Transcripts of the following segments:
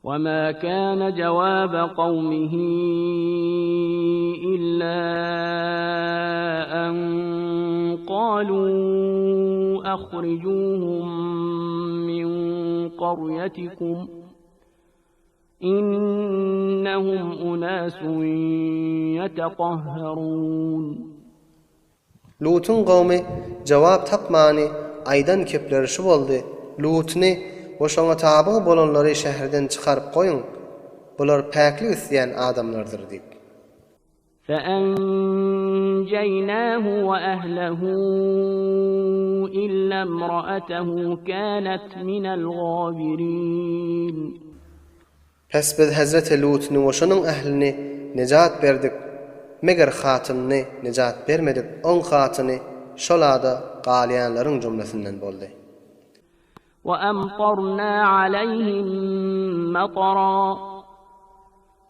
وما كان جواب قومه إلا أن قالوا أخرجوهم من قريتكم إنهم أناس يتطهرون. Lut'un qawmi jawab tapmany aydan kepleri şu boldy. Lut'ni we şoňa taby bolanlary şäherden çykaryp goýun. Bular päklik isleýän adamlardyr diýip. فأنجيناه وأهله إلا امرأته كانت من الغابرين. Pes biz Hazreti Lut'ni we şonuň ählini nejat berdik. Meger hatyny nejat bermedik. On hatyny şolada galyanlaryň jumlasinden boldy. وأمطرنا عليهم مطرا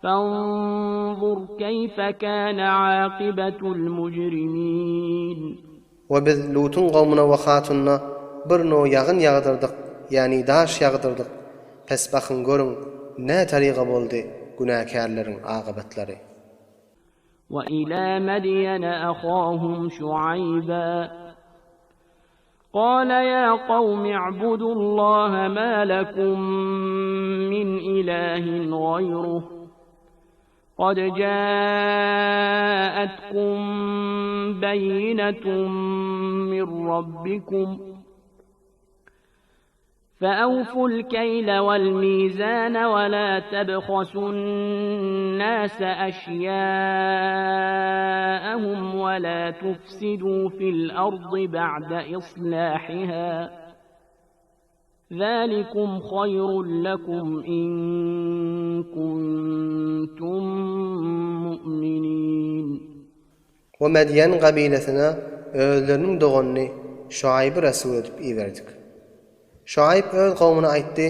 فانظر كيف كان عاقبة المجرمين. وبز Lut'un qawmuna we hatyna bir no ýagyn ýagdyrdyk, ýani daş ýagdyrdyk. Pes bakyn görüň, ne tariga boldy günäkärleriň agybatlary. وإلى مدين أخاهم شعيبا قال يا قوم اعبدوا الله ما لكم من إله غيره قد جاءتكم بينة من ربكم فأوفوا الكيل والميزان ولا تبخسوا الناس أشياءهم ولا تفسدوا في الأرض بعد إصلاحها ذلكم خير لكم إن كنتم مؤمنين. ومدين قبيلتنا özlerinin doğanını Şuayb'ı Resul edip iverdik. Şuayb öz qawmuna aýtdy: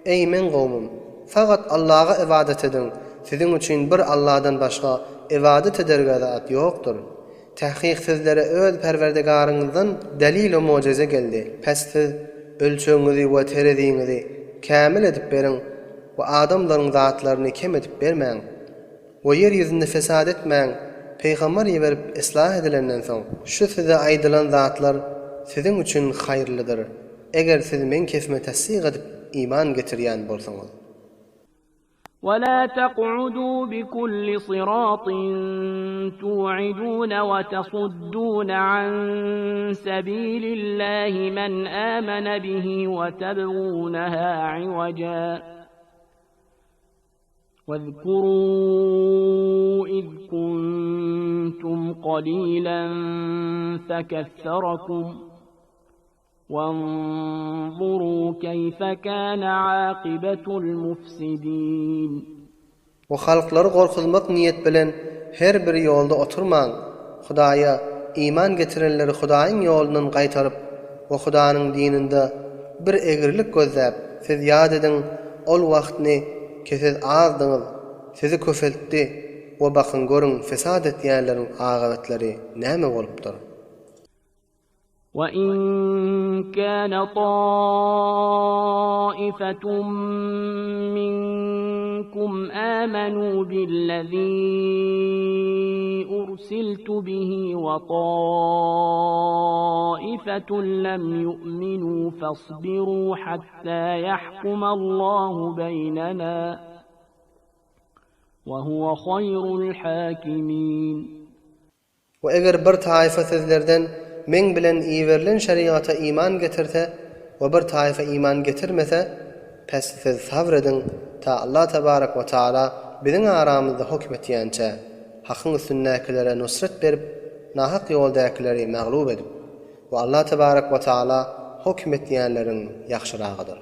"Ey men qawmum, faqat Allah'a ibadet edin. Sizin üçin bir Allah'dan başga ibadet ederge zat ýokdur. Tahqiq sizlere öz Perwerdigaryňyzdan delil we mucize geldi. Pes siz ölçöňizi we terediňizi kämil edip berin we adamlaryň zatlaryny kem edip bermäň. We yer ýüzünde fesad etmäň. Peýgamber ýeberip islah edilenden soň şu size aýdylan zatlar sizin üçin haýyrlydyr. Eger siz men kesme tasdiq edip iman getirýän bolsaňyz." ولا تقعدوا بكل صراط توعدون وتصدون عن سبيل الله من آمن به وتبغونها عوجا واذكروا إذ كنتم قليلا فكثركم وانظروا كيف كان عاقبة المفسدين. O halkları gorkuzmak niyet bilen her bir ýolda oturmaň. Hudaýa iman getirenleri Hudaýyň ýolundan gaýtaryp we Hudaýyň dininde bir egrilik gözläp siz ýad edin, ol wagtny kesiz azdyňyz, sizi köfeltdi we bakyn görüň fesad etýänleriň agybatlary näme bolupdyr. وإن كان طائفة منكم آمنوا بالذي أرسلت به وطائفة لم يؤمنوا فاصبروا حتى يحكم الله بيننا وهو خير الحاكمين. وeger bir taýfa sizlerden men bilen iýerlen şeriata iman getirse we bir taýfa iman getirmese, pes siz sabr edin ta Allah tebarak we taala biziň aramyzda hukm etýänçe hakyň üstündäkilere nusrat berip nahak ýoldakileri maglub edip we Allah tebarak we taala hukm etýänleriň ýaxşyragydyr.